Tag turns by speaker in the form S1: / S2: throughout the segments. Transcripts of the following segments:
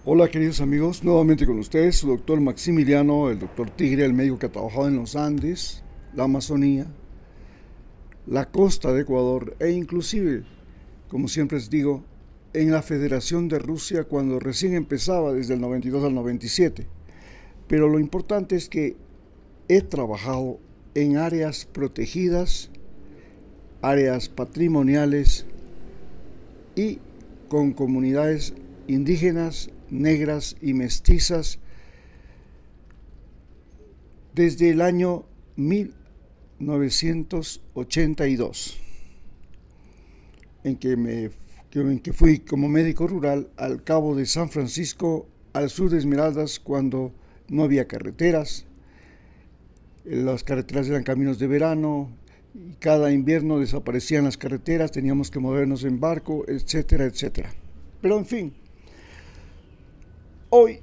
S1: Hola queridos amigos, nuevamente con ustedes, su doctor Maximiliano, el doctor Tigre, el médico que ha trabajado en los Andes, la Amazonía, la costa de Ecuador e inclusive, como siempre les digo, en la Federación de Rusia cuando recién empezaba desde el 92 al 97. Pero lo importante es que he trabajado en áreas protegidas, áreas patrimoniales y con comunidades indígenas, negras y mestizas desde el año 1982, en que fui como médico rural al cabo de San Francisco, al sur de Esmeraldas, cuando no había carreteras. Las carreteras eran caminos de verano y cada invierno desaparecían las carreteras, teníamos que movernos en barco, etcétera, etcétera. Pero en fin, hoy,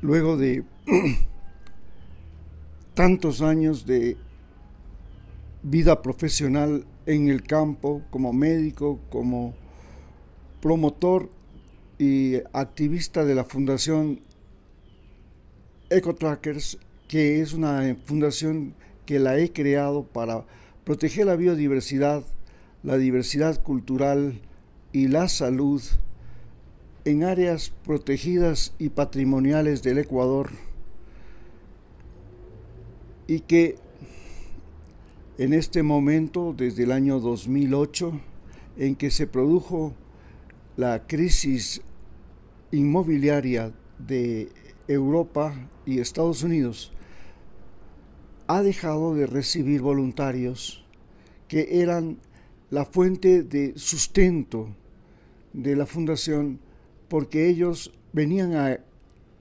S1: luego de tantos años de vida profesional en el campo, como médico, como promotor y activista de la Fundación EcoTrackers, que es una fundación que la he creado para proteger la biodiversidad, la diversidad cultural y la salud en áreas protegidas y patrimoniales del Ecuador, y que en este momento, desde el año 2008, en que se produjo la crisis inmobiliaria de Europa y Estados Unidos, ha dejado de recibir voluntarios que eran la fuente de sustento de la fundación, porque ellos venían a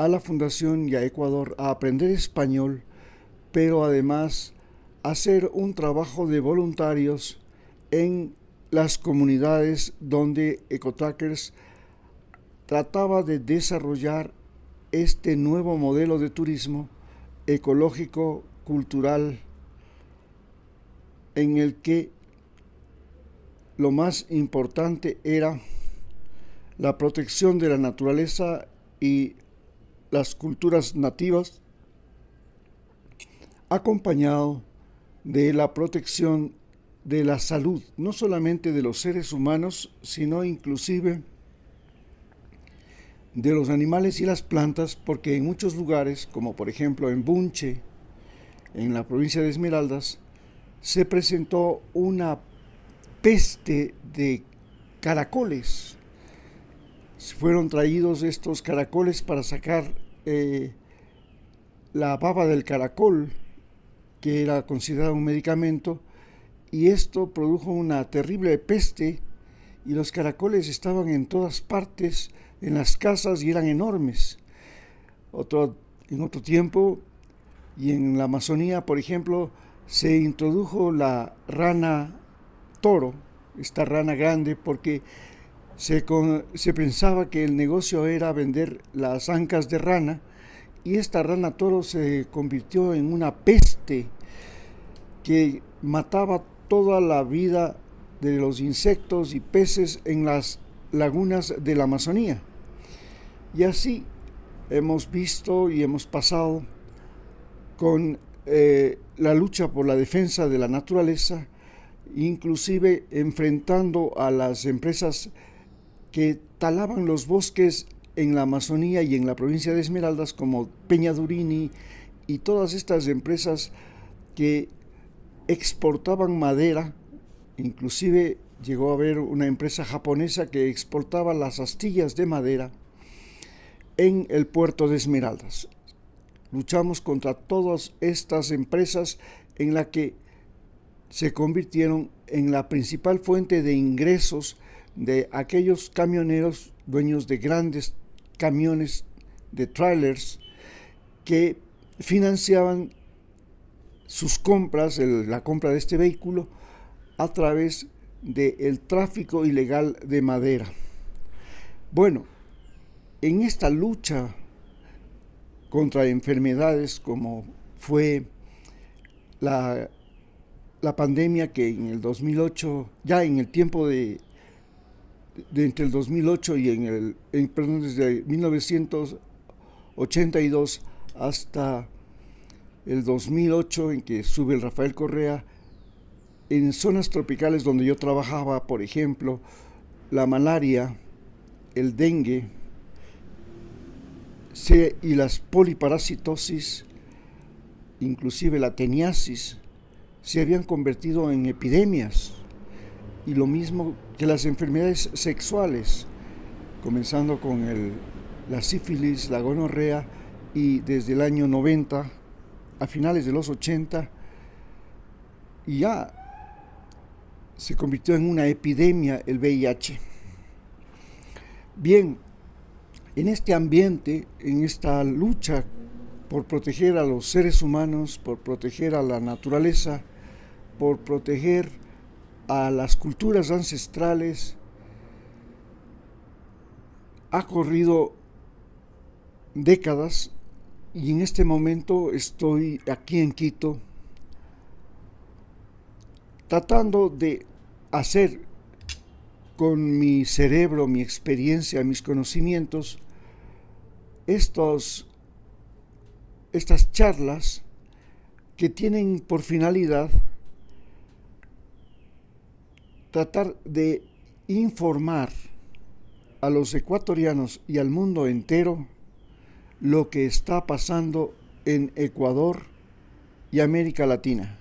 S1: la fundación y a Ecuador a aprender español, pero además hacer un trabajo de voluntarios en las comunidades donde EcoTrackers trataba de desarrollar este nuevo modelo de turismo ecológico, cultural, en el que lo más importante era la protección de la naturaleza y las culturas nativas, acompañado de la protección de la salud, no solamente de los seres humanos, sino inclusive de los animales y las plantas, porque en muchos lugares, como por ejemplo en Bunche, en la provincia de Esmeraldas, se presentó una peste de caracoles. Fueron traídos estos caracoles para sacar la baba del caracol, que era considerado un medicamento, y esto produjo una terrible peste, y los caracoles estaban en todas partes, en las casas, y eran enormes. En otro tiempo, y en la Amazonía, por ejemplo, se introdujo la rana toro, esta rana grande, porque se pensaba que el negocio era vender las ancas de rana, y esta rana toro se convirtió en una peste que mataba toda la vida de los insectos y peces en las lagunas de la Amazonía. Y así hemos visto y hemos pasado con la lucha por la defensa de la naturaleza, inclusive enfrentando a las empresas que talaban los bosques en la Amazonía y en la provincia de Esmeraldas, como Peña Durini y todas estas empresas que exportaban madera. Inclusive llegó a haber una empresa japonesa que exportaba las astillas de madera en el puerto de Esmeraldas. Luchamos contra todas estas empresas en la que se convirtieron en la principal fuente de ingresos de aquellos camioneros dueños de grandes camiones, de trailers, que financiaban sus compras, la compra de este vehículo, a través del tráfico ilegal de madera. Bueno, en esta lucha contra enfermedades como fue la pandemia, que en el 2008, ya en el tiempo de entre el 2008 y perdón, desde 1982 hasta el 2008, en que sube el Rafael Correa, en zonas tropicales donde yo trabajaba, por ejemplo, la malaria, el dengue y las poliparasitosis, inclusive la teniasis, se habían convertido en epidemias. Y lo mismo que las enfermedades sexuales, comenzando con la sífilis, la gonorrea, y desde el año 90, a finales de los 80, ya se convirtió en una epidemia el VIH. Bien, en este ambiente, en esta lucha por proteger a los seres humanos, por proteger a la naturaleza, por proteger a las culturas ancestrales, ha corrido décadas y en este momento estoy aquí en Quito tratando de hacer con mi cerebro, mi experiencia, mis conocimientos, estas charlas que tienen por finalidad tratar de informar a los ecuatorianos y al mundo entero lo que está pasando en Ecuador y América Latina.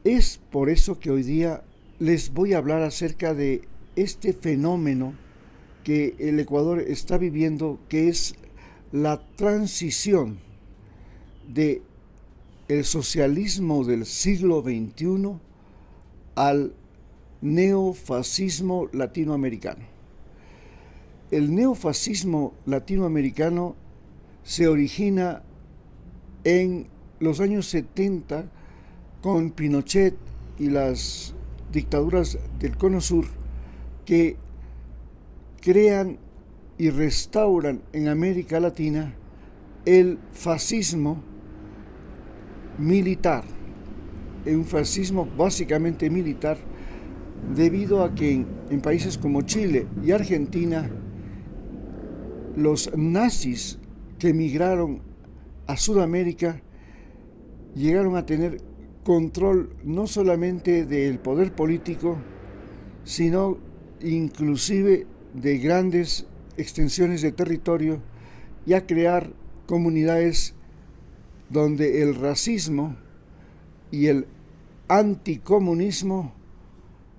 S1: Es por eso que hoy día les voy a hablar acerca de este fenómeno que el Ecuador está viviendo, que es la transición de el socialismo del siglo XXI al neofascismo latinoamericano. El neofascismo latinoamericano se origina en los años 70 con Pinochet y las dictaduras del Cono Sur, que crean y restauran en América Latina el fascismo militar, un fascismo básicamente militar, debido a que en países como Chile y Argentina, los nazis que emigraron a Sudamérica llegaron a tener control no solamente del poder político, sino inclusive de grandes extensiones de territorio, y a crear comunidades donde el racismo y el anticomunismo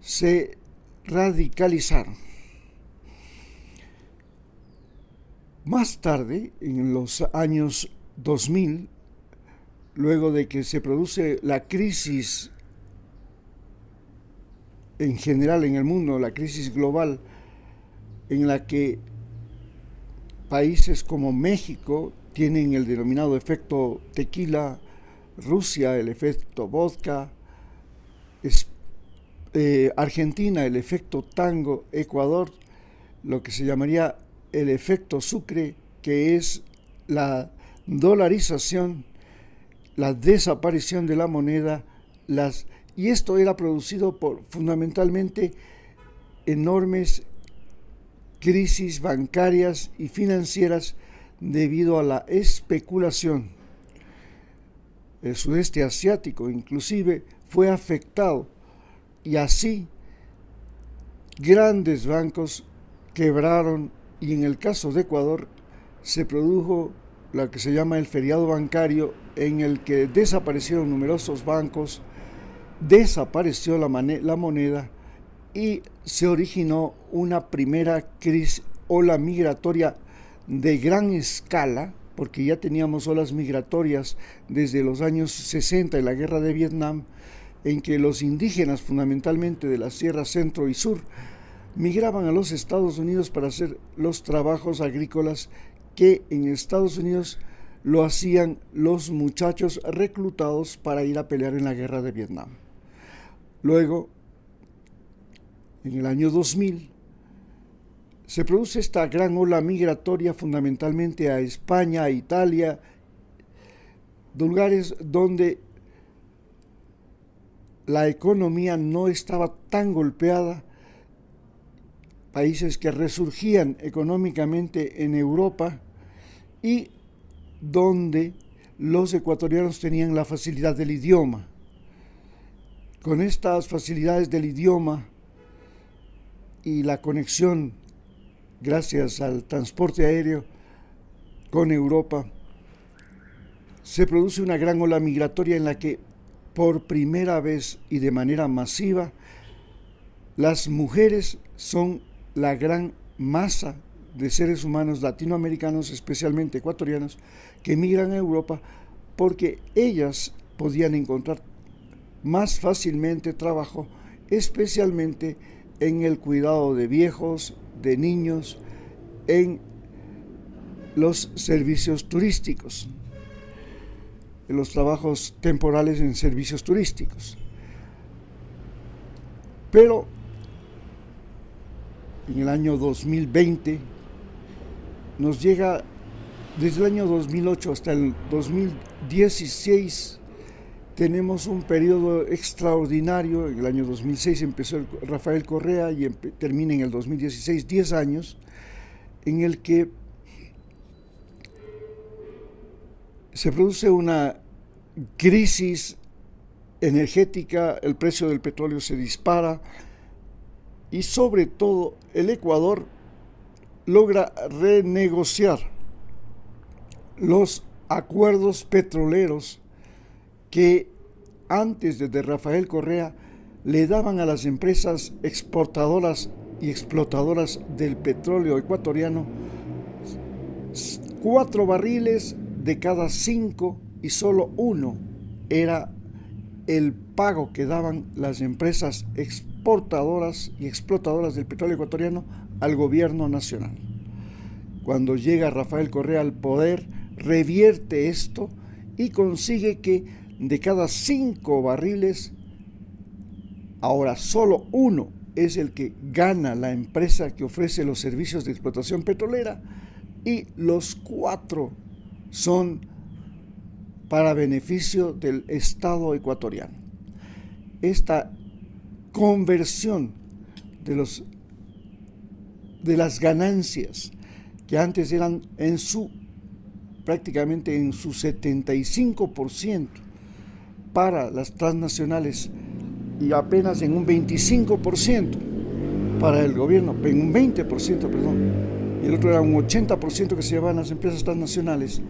S1: se radicalizaron. Más tarde, en los años 2000, luego de que se produce la crisis en general en el mundo, la crisis global, en la que países como México tienen el denominado efecto tequila, Rusia el efecto vodka, Argentina el efecto tango, Ecuador lo que se llamaría el efecto sucre, que es la dolarización, la desaparición de la moneda, y esto era producido por fundamentalmente enormes crisis bancarias y financieras debido a la especulación. El sudeste asiático inclusive fue afectado, y así grandes bancos quebraron, y en el caso de Ecuador se produjo lo que se llama el feriado bancario, en el que desaparecieron numerosos bancos, desapareció la moneda y se originó una primera crisis, ola migratoria de gran escala, porque ya teníamos olas migratorias desde los años 60 en la guerra de Vietnam, en que los indígenas, fundamentalmente de la Sierra Centro y Sur, migraban a los Estados Unidos para hacer los trabajos agrícolas que en Estados Unidos lo hacían los muchachos reclutados para ir a pelear en la guerra de Vietnam. Luego, en el año 2000, se produce esta gran ola migratoria fundamentalmente a España, a Italia, lugares donde la economía no estaba tan golpeada, países que resurgían económicamente en Europa y donde los ecuatorianos tenían la facilidad del idioma. Con estas facilidades del idioma y la conexión gracias al transporte aéreo con Europa, se produce una gran ola migratoria en la que por primera vez y de manera masiva las mujeres son la gran masa de seres humanos latinoamericanos, especialmente ecuatorianos, que emigran a Europa porque ellas podían encontrar más fácilmente trabajo, especialmente en el cuidado de viejos, de niños, en los servicios turísticos, en los trabajos temporales en servicios turísticos. Pero en el año 2020 nos llega, desde el año 2008 hasta el 2016, tenemos un periodo extraordinario. En el año 2006 empezó Rafael Correa y termina en el 2016, 10 años, en el que se produce una crisis energética, el precio del petróleo se dispara y sobre todo el Ecuador logra renegociar los acuerdos petroleros que antes de Rafael Correa le daban a las empresas exportadoras y explotadoras del petróleo ecuatoriano 4 barriles de cada 5 y solo 1 era el pago que daban las empresas exportadoras y explotadoras del petróleo ecuatoriano al gobierno nacional. Cuando llega Rafael Correa al poder, revierte esto y consigue que de cada 5 barriles, ahora solo 1 es el que gana la empresa que ofrece los servicios de explotación petrolera y los 4 son para beneficio del Estado ecuatoriano. Esta conversión de las ganancias que antes eran prácticamente en su 75% para las transnacionales y apenas en un 25% para el gobierno, en un 20%, perdón, y el otro era un 80% que se llevaban las empresas transnacionales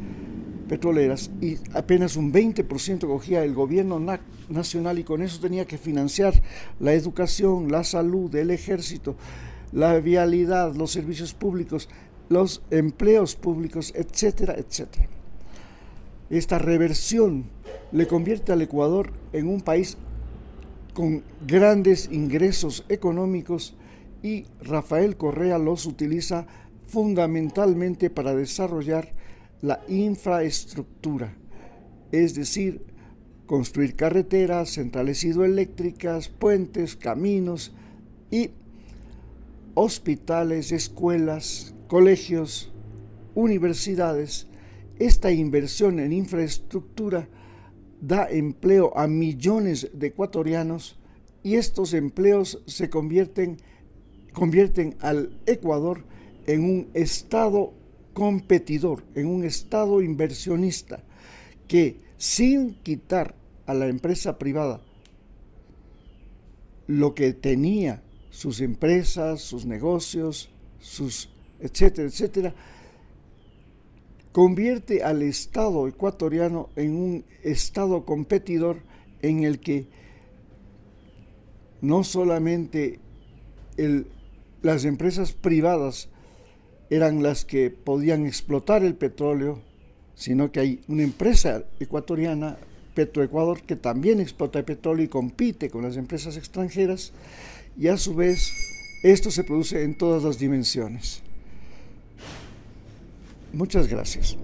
S1: petroleras y apenas un 20% cogía el gobierno nacional, y con eso tenía que financiar la educación, la salud, el ejército, la vialidad, los servicios públicos, los empleos públicos, etcétera, etcétera. Esta reversión le convierte al Ecuador en un país con grandes ingresos económicos y Rafael Correa los utiliza fundamentalmente para desarrollar la infraestructura, es decir, construir carreteras, centrales hidroeléctricas, puentes, caminos y hospitales, escuelas, colegios, universidades. Esta inversión en infraestructura da empleo a millones de ecuatorianos y estos empleos se convierten al Ecuador en un estado competidor, en un estado inversionista que, sin quitar a la empresa privada lo que tenía, sus empresas, sus negocios, sus etcétera, etcétera, convierte al Estado ecuatoriano en un Estado competidor en el que no solamente las empresas privadas eran las que podían explotar el petróleo, sino que hay una empresa ecuatoriana, Petroecuador, que también explota el petróleo y compite con las empresas extranjeras, y a su vez esto se produce en todas las dimensiones. Muchas gracias.